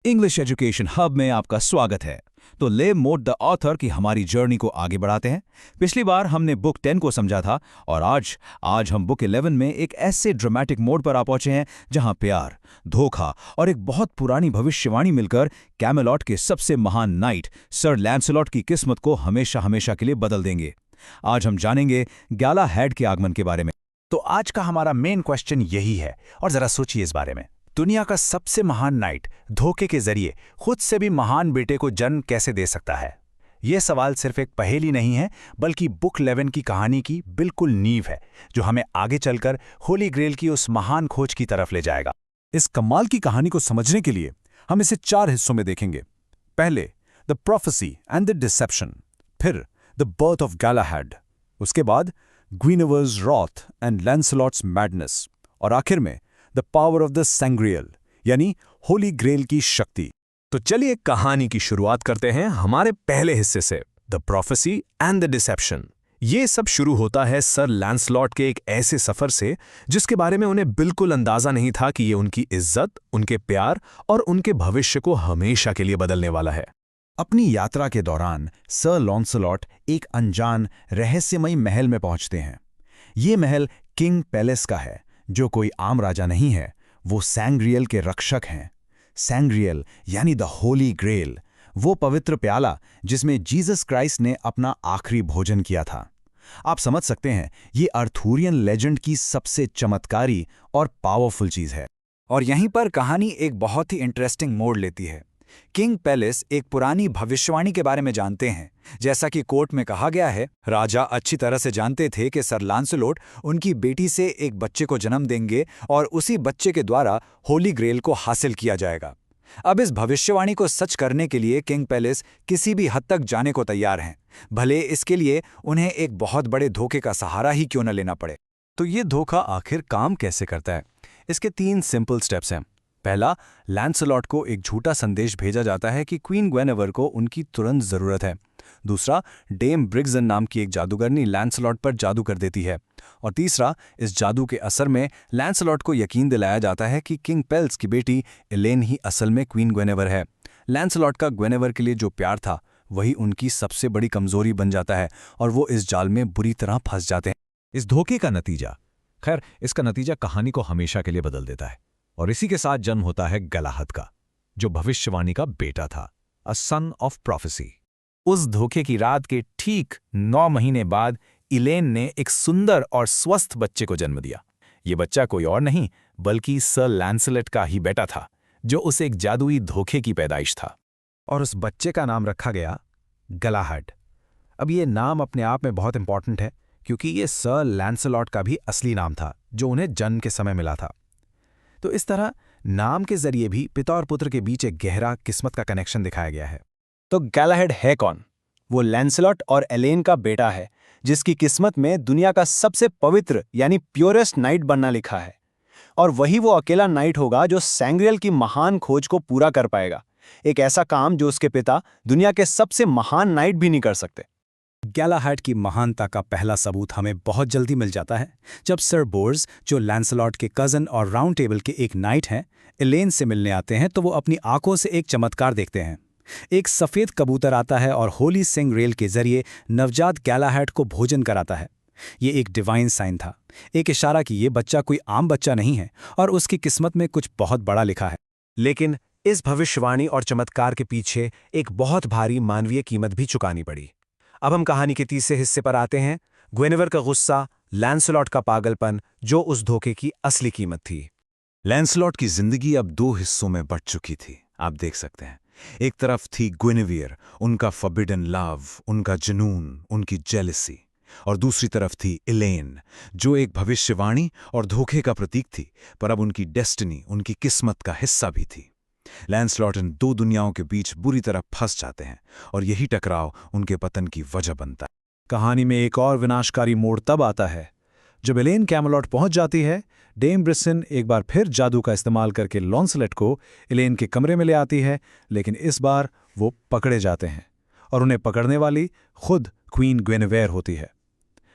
English education hub में आपका स्वागत है। तो ले मोट द ऑथर की हमारी जर्नी को आगे बढ़ाते हैं। पिछली बार हमने बुक 10 को समझा था और आज हम बुक 11 में एक ऐसे ड्रामेटिक मोड पर आ पहुंचे हैं जहां प्यार, धोखा और एक बहुत पुरानी भविष्यवाणी मिलकर कैमेलॉट के सबसे महान नाइट सर लैंसलॉट की किस्मत को हमेशा हमेशा के लिए बदल देंगे। आज हम जानेंगे गैलाहैड के आगमन के बारे में। तो आज का हमारा मेन क्वेश्चन यही है, और जरा सोचिए इस बारे में। दुनिया का सबसे महान नाइट धोखे के जरिए खुद से भी महान बेटे को जन्म कैसे दे सकता है? यह सवाल सिर्फ एक पहेली नहीं है, बल्कि बुक 11 की कहानी की बिल्कुल नींव है, जो हमें आगे चलकर होली ग्रेल की उस महान खोज की तरफ ले जाएगा। इस कमाल की कहानी को समझने के लिए हम इसे 4 हिस्सों में देखेंगे। पहले the prophecy and the deception, फिर द बर्थ ऑफ गैलाहैड, उसके बाद ग्विनेवर्स रॉथ एंड लैंसलॉट्स मैडनेस, और आखिर में द पावर ऑफ द सैंग्रियल यानी होली ग्रेल की शक्ति। तो चलिए कहानी की शुरुआत करते हैं हमारे पहले हिस्से से, the prophecy and the deception. ये सब शुरू होता है सर लैंसलॉट के एक ऐसे सफर से जिसके बारे में उन्हें बिल्कुल अंदाजा नहीं था कि ये उनकी इज्जत, उनके प्यार और उनके भविष्य को हमेशा के लिए बदलने वाला है। अपनी यात्रा के दौरान सर लॉन्सलॉट एक अनजान रहस्यमयी महल में पहुंचते हैं। ये महल किंग पैलेस का है, जो कोई आम राजा नहीं है, वो सैंग्रियल के रक्षक हैं। सैंग्रियल यानी द होली ग्रेल, वो पवित्र प्याला जिसमें जीसस क्राइस्ट ने अपना आखिरी भोजन किया था। आप समझ सकते हैं, ये अर्थूरियन लेजेंड की सबसे चमत्कारी और पावरफुल चीज है। और यहीं पर कहानी एक बहुत ही इंटरेस्टिंग मोड़ लेती है। किंग पैलेस एक पुरानी भविष्यवाणी के बारे में जानते हैं। जैसा कि कोर्ट में कहा गया है, राजा अच्छी तरह से जानते थे कि सर लांसलॉट उनकी बेटी से एक बच्चे को जन्म देंगे और उसी बच्चे के द्वारा होली ग्रेल को हासिल किया जाएगा। अब इस भविष्यवाणी को सच करने के लिए किंग पैलेस किसी भी हद तक जाने को तैयार हैं, भले इसके लिए उन्हें एक बहुत बड़े धोखे का सहारा ही क्यों न लेना पड़े। तो ये धोखा आखिर काम कैसे करता है? इसके 3 सिंपल स्टेप्स हैं। पहला, लैंसलॉट को एक झूठा संदेश भेजा जाता है कि क्वीन ग्वेनेवर को उनकी तुरंत जरूरत है। दूसरा, डेम ब्रिग्जन नाम की एक जादूगरनी लैंसलॉट पर जादू कर देती है। और तीसरा, इस जादू के असर में लैंसलॉट को यकीन दिलाया जाता है कि किंग पेल्स की बेटी एलेन ही असल में क्वीन ग्वेनेवर है। लैंसलॉट का ग्वेनेवर के लिए जो प्यार था, वही उनकी सबसे बड़ी कमजोरी बन जाता है और वो इस जाल में बुरी तरह फंस जाते हैं। इस धोखे का नतीजा, इसका नतीजा कहानी को हमेशा के लिए बदल देता है, और इसी के साथ जन्म होता है गैलाहद का, जो भविष्यवाणी का बेटा था, अ सन ऑफ प्रोफेसी। उस धोखे की रात के ठीक 9 महीने बाद इलेन ने एक सुंदर और स्वस्थ बच्चे को जन्म दिया। ये बच्चा कोई और नहीं बल्कि सर लैंसलॉट का ही बेटा था, जो उस एक जादुई धोखे की पैदाइश था। और उस बच्चे का नाम रखा गया गैलाहैड। अब ये नाम अपने आप में बहुत इंपॉर्टेंट है, क्योंकि ये सर लैंसलॉट का भी असली नाम था, जो उन्हें जन्म के समय मिला था। तो इस तरह नाम के जरिए भी पिता और पुत्र के बीच एक गहरा किस्मत का कनेक्शन दिखाया गया है। तो गैलाहैड है कौन? वो लैंसलॉट और एलेन का बेटा है, जिसकी किस्मत में दुनिया का सबसे पवित्र यानी प्योरेस्ट नाइट बनना लिखा है। और वही वो अकेला नाइट होगा जो सैंग्रियल की महान खोज को पूरा कर पाएगा, एक ऐसा काम जो उसके पिता दुनिया के सबसे महान नाइट भी नहीं कर सकते। गैलाहैड की महानता का पहला सबूत हमें बहुत जल्दी मिल जाता है, जब सर बोर्स, जो लैंसलॉट के कज़न और राउंड टेबल के एक नाइट हैं, एलेन से मिलने आते हैं तो वो अपनी आंखों से एक चमत्कार देखते हैं। एक सफ़ेद कबूतर आता है और होली सैंग्रियल के जरिए नवजात गैलाहैड को भोजन कराता है। ये एक डिवाइन साइन था, एक इशारा कि ये बच्चा कोई आम बच्चा नहीं है और उसकी किस्मत में कुछ बहुत बड़ा लिखा है। लेकिन इस भविष्यवाणी और चमत्कार के पीछे एक बहुत भारी मानवीय कीमत भी चुकानी पड़ी। अब हम कहानी के तीसरे हिस्से पर आते हैं, ग्वेनेवर का गुस्सा, लैंसलॉट का पागलपन, जो उस धोखे की असली कीमत थी। लैंसलॉट की जिंदगी अब 2 हिस्सों में बंट चुकी थी। आप देख सकते हैं, एक तरफ थी ग्वेनेवर, उनका फॉरबिडन लव, उनका जुनून, उनकी जेलसी, और दूसरी तरफ थी एलेन, जो एक भविष्यवाणी और धोखे का प्रतीक थी, पर अब उनकी डेस्टिनी, उनकी किस्मत का हिस्सा भी थी। लैंसलॉट इन 2 दुनियाओं के बीच बुरी तरह फंस जाते हैं और यही टकराव उनके पतन की वजह बनता है। कहानी में एक और विनाशकारी मोड़ तब आता है जब एलेन कैमेलॉट पहुंच जाती है। डेम ब्रिग्जन एक बार फिर जादू का इस्तेमाल करके लॉन्सलेट को एलेन के कमरे में ले आती है, लेकिन इस बार वो पकड़े जाते हैं और उन्हें पकड़ने वाली खुद क्वीन ग्वेनेवर होती है।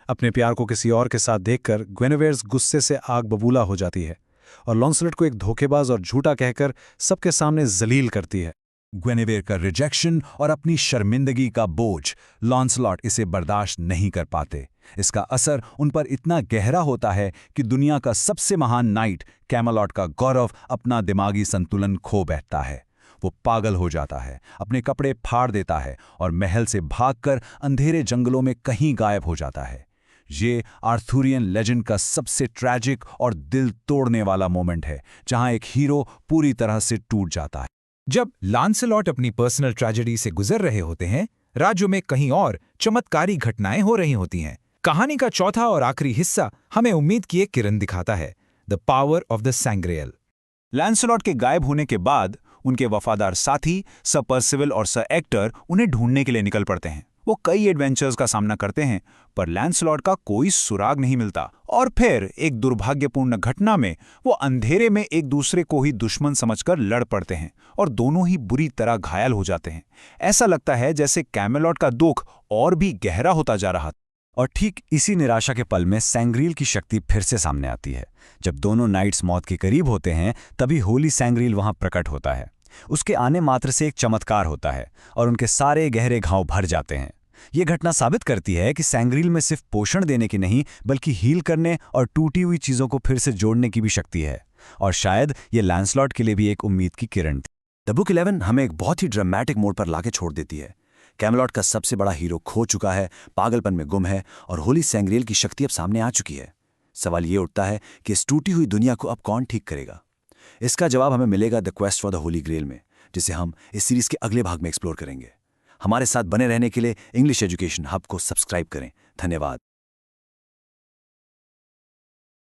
अपने प्यार को किसी और के साथ देखकर ग्वेनेवर गुस्से से आग बबूला हो जाती है और लॉन्सलेट को एक धोखेबाज और झूठा कहकर सबके सामने जलील करती है। ग्वेनेवेयर का रिजेक्शन और अपनी शर्मिंदगी का बोझ, लॉन्सलॉट इसे बर्दाश्त नहीं कर पाते। इसका असर उन पर इतना गहरा होता है कि दुनिया का सबसे महान नाइट कैमलॉट का गौरव अपना दिमागी संतुलन खो बैठता है। वो पागल हो जाता है, अपने कपड़े फाड़ देता है और महल से भागकर अंधेरे जंगलों में कहीं गायब हो जाता है। ये आर्थुरियन लेजेंड का सबसे ट्रैजिक और दिल तोड़ने वाला मोमेंट है, जहां एक हीरो पूरी तरह से टूट जाता है। जब लांसेलॉट अपनी पर्सनल ट्रेजेडी से गुजर रहे होते हैं, राज्यों में कहीं और चमत्कारी घटनाएं हो रही होती हैं। कहानी का चौथा और आखिरी हिस्सा हमें उम्मीद की एक किरण दिखाता है, the power of the सैंग्रियल। Lancelot के गायब होने के बाद उनके वफादार साथी सर पर्सिवल और सर एक्टर उन्हें ढूंढने के लिए निकल पड़ते हैं। वो कई एडवेंचर्स का सामना करते हैं, पर लैंसलॉट का कोई सुराग नहीं मिलता। और फिर एक दुर्भाग्यपूर्ण घटना में वो अंधेरे में एक दूसरे को ही दुश्मन समझकर लड़ पड़ते हैं और दोनों ही बुरी तरह घायल हो जाते हैं। ऐसा लगता है जैसे कैमेलॉट का दुख और भी गहरा होता जा रहा। और ठीक इसी निराशा के पल में सैंग्रियल की शक्ति फिर से सामने आती है। जब दोनों नाइट्स मौत के करीब होते हैं, तभी होली सैंग्रियल वहां प्रकट होता है। उसके आने मात्र से एक चमत्कार होता है और उनके सारे गहरे घाव भर जाते हैं। ये घटना साबित करती है कि सैंग्रियल में सिर्फ पोषण देने की नहीं, बल्कि हील करने और टूटी हुई चीजों को फिर से जोड़ने की भी शक्ति है। और शायद ये लैंसलॉट के लिए भी एक उम्मीद की किरण थी। द बुक 11 हमें एक बहुत ही ड्रामेटिक मोड पर लाके छोड़ देती है। कैमलॉट का सबसे बड़ा हीरो खो चुका है, पागलपन में गुम है और होली सैंग्रियल की शक्ति अब सामने आ चुकी है। सवाल ये उठता है कि इस टूटी हुई दुनिया को अब कौन ठीक करेगा? इसका जवाब हमें मिलेगा the quest for the Holy Grail में, जिसे हम इस सीरीज के अगले भाग में एक्सप्लोर करेंगे। हमारे साथ बने रहने के लिए इंग्लिश एजुकेशन हब को सब्सक्राइब करें। धन्यवाद।